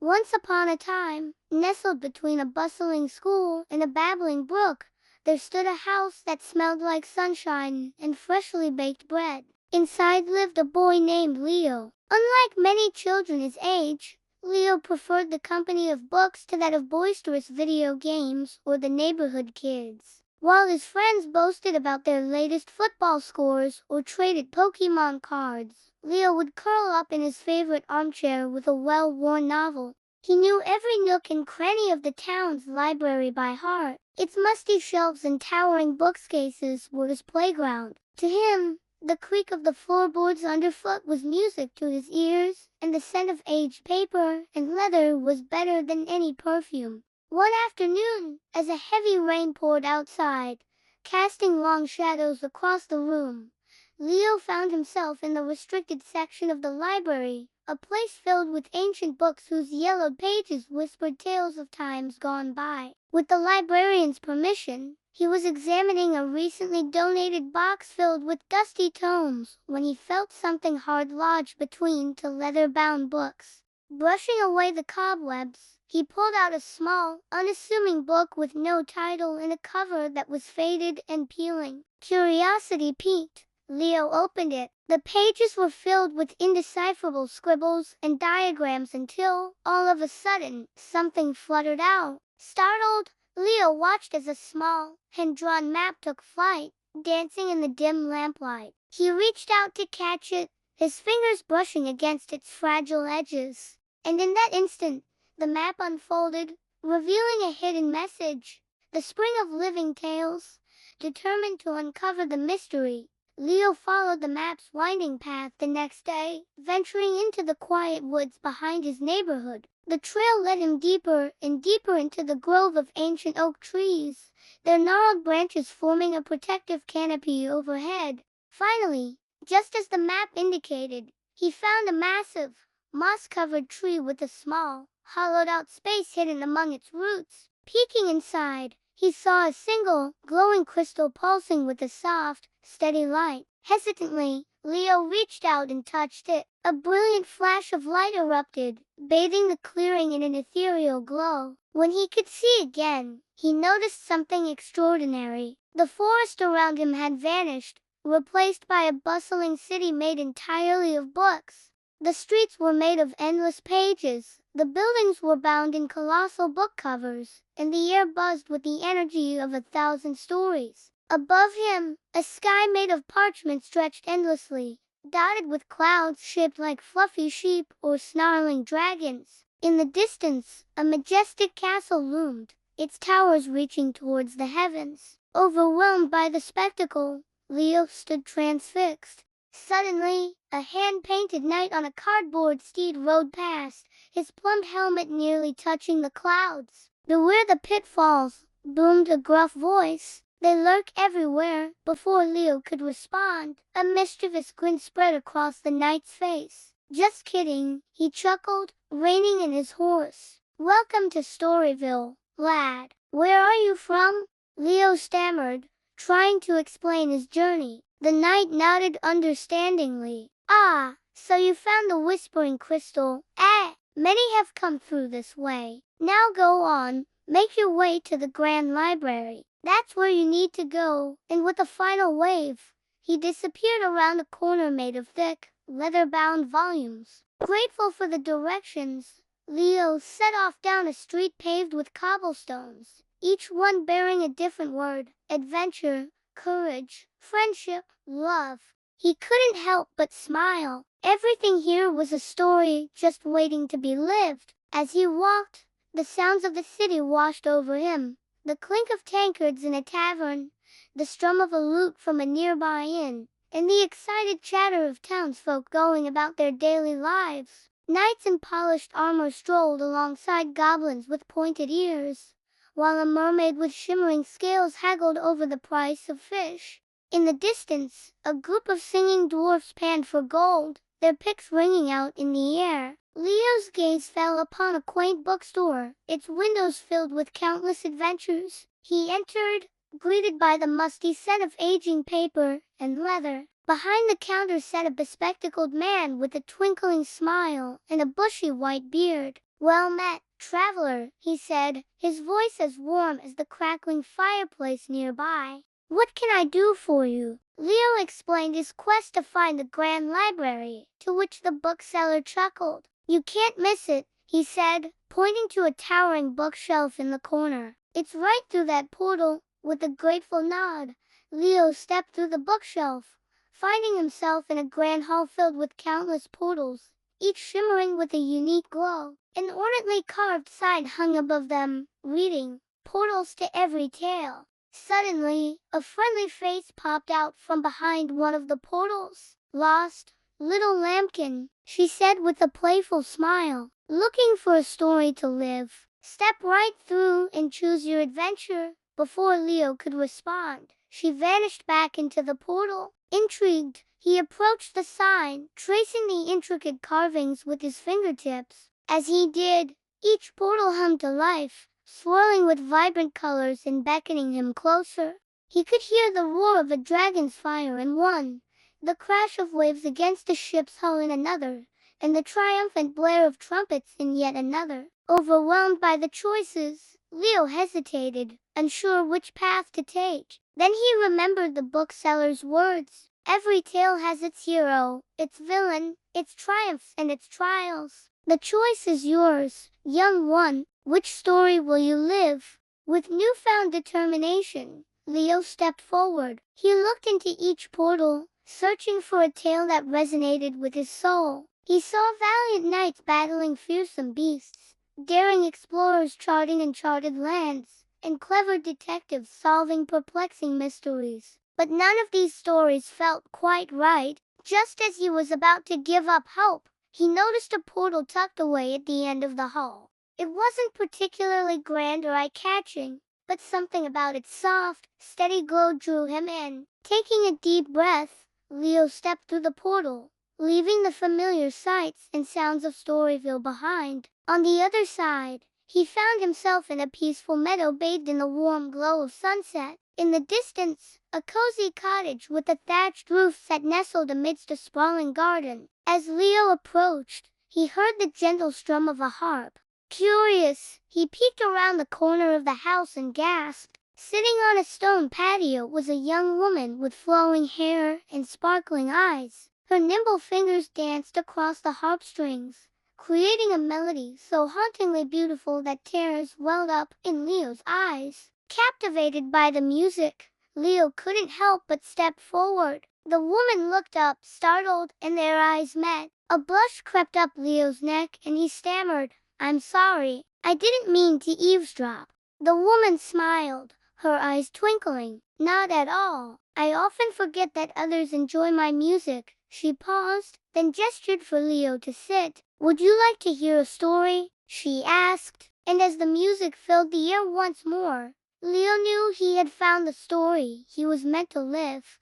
Once upon a time, nestled between a bustling school and a babbling brook, there stood a house that smelled like sunshine and freshly baked bread. Inside lived a boy named Leo. Unlike many children his age, Leo preferred the company of books to that of boisterous video games or the neighborhood kids. While his friends boasted about their latest football scores or traded Pokemon cards, Leo would curl up in his favorite armchair with a well-worn novel. He knew every nook and cranny of the town's library by heart. Its musty shelves and towering bookcases were his playground. To him, the creak of the floorboards underfoot was music to his ears, and the scent of aged paper and leather was better than any perfume. One afternoon, as a heavy rain poured outside, casting long shadows across the room, Leo found himself in the restricted section of the library, a place filled with ancient books whose yellowed pages whispered tales of times gone by. With the librarian's permission, he was examining a recently donated box filled with dusty tomes when he felt something hard lodge between two leather-bound books. Brushing away the cobwebs, he pulled out a small, unassuming book with no title and a cover that was faded and peeling. Curiosity piqued. Leo opened it. The pages were filled with indecipherable scribbles and diagrams until, all of a sudden, something fluttered out. Startled, Leo watched as a small, hand-drawn map took flight, dancing in the dim lamplight. He reached out to catch it, his fingers brushing against its fragile edges. And in that instant, the map unfolded, revealing a hidden message. The spring of living tales. Determined to uncover the mystery, Leo followed the map's winding path the next day, venturing into the quiet woods behind his neighborhood. The trail led him deeper and deeper into the grove of ancient oak trees, their gnarled branches forming a protective canopy overhead. Finally, just as the map indicated, he found a massive, moss-covered tree with a small, hollowed-out space hidden among its roots. Peeking inside, he saw a single, glowing crystal pulsing with a soft, steady light. Hesitantly, Leo reached out and touched it. A brilliant flash of light erupted, bathing the clearing in an ethereal glow. When he could see again, he noticed something extraordinary. The forest around him had vanished, replaced by a bustling city made entirely of books. The streets were made of endless pages, the buildings were bound in colossal book covers, and the air buzzed with the energy of 1,000 stories. Above him, a sky made of parchment stretched endlessly, dotted with clouds shaped like fluffy sheep or snarling dragons. In the distance, a majestic castle loomed, its towers reaching towards the heavens. Overwhelmed by the spectacle, Leo stood transfixed. Suddenly, a hand-painted knight on a cardboard steed rode past, his plumed helmet nearly touching the clouds. "Beware the pitfalls," boomed a gruff voice. "They lurk everywhere." Before Leo could respond, a mischievous grin spread across the knight's face. "Just kidding," he chuckled, reining in his horse. "Welcome to Storyville, lad." "Where are you from?" Leo stammered, trying to explain his journey. The knight nodded understandingly. "Ah, so you found the Whispering Crystal, eh? Many have come through this way. Now go on, make your way to the Grand Library. That's where you need to go." And with a final wave, he disappeared around a corner made of thick, leather-bound volumes. Grateful for the directions, Leo set off down a street paved with cobblestones, each one bearing a different word: adventure, courage, friendship, love. He couldn't help but smile. Everything here was a story just waiting to be lived. As he walked, the sounds of the city washed over him. The clink of tankards in a tavern, the strum of a lute from a nearby inn, and the excited chatter of townsfolk going about their daily lives. Knights in polished armor strolled alongside goblins with pointed ears, while a mermaid with shimmering scales haggled over the price of fish. In the distance, a group of singing dwarfs panned for gold, their picks ringing out in the air. Leo's gaze fell upon a quaint bookstore, its windows filled with countless adventures. He entered, greeted by the musty scent of aging paper and leather. Behind the counter sat a bespectacled man with a twinkling smile and a bushy white beard. "Well met, traveler," he said, his voice as warm as the crackling fireplace nearby. "What can I do for you?" Leo explained his quest to find the Grand Library, to which the bookseller chuckled. "You can't miss it," he said, pointing to a towering bookshelf in the corner. "It's right through that portal." With a grateful nod, Leo stepped through the bookshelf, finding himself in a grand hall filled with countless portals, each shimmering with a unique glow. An ornately carved sign hung above them, reading, "Portals to Every Tale." Suddenly, a friendly face popped out from behind one of the portals. "Lost, little lambkin," she said with a playful smile. "Looking for a story to live? Step right through and choose your adventure." Before Leo could respond, she vanished back into the portal. Intrigued, he approached the sign, tracing the intricate carvings with his fingertips. As he did, each portal hummed to life, swirling with vibrant colors and beckoning him closer. He could hear the roar of a dragon's fire in one, the crash of waves against a ship's hull in another, and the triumphant blare of trumpets in yet another. Overwhelmed by the choices, Leo hesitated, unsure which path to take. Then he remembered the bookseller's words. "Every tale has its hero, its villain, its triumphs and its trials. The choice is yours, young one. Which story will you live?" With newfound determination, Leo stepped forward. He looked into each portal, searching for a tale that resonated with his soul. He saw valiant knights battling fearsome beasts, daring explorers charting uncharted lands, and clever detectives solving perplexing mysteries. But none of these stories felt quite right. Just as he was about to give up hope, he noticed a portal tucked away at the end of the hall. It wasn't particularly grand or eye-catching, but something about its soft, steady glow drew him in. Taking a deep breath, Leo stepped through the portal, leaving the familiar sights and sounds of Storyville behind. On the other side, he found himself in a peaceful meadow bathed in the warm glow of sunset. In the distance, a cozy cottage with a thatched roof sat nestled amidst a sprawling garden. As Leo approached, he heard the gentle strum of a harp. Curious, he peeked around the corner of the house and gasped. Sitting on a stone patio was a young woman with flowing hair and sparkling eyes. Her nimble fingers danced across the harp strings, creating a melody so hauntingly beautiful that tears welled up in Leo's eyes. Captivated by the music, Leo couldn't help but step forward. The woman looked up, startled, and their eyes met. A blush crept up Leo's neck and he stammered, "I'm sorry, I didn't mean to eavesdrop." The woman smiled, her eyes twinkling. "Not at all. I often forget that others enjoy my music." She paused, then gestured for Leo to sit. "Would you like to hear a story?" she asked. And as the music filled the air once more, Leo knew he had found the story he was meant to live.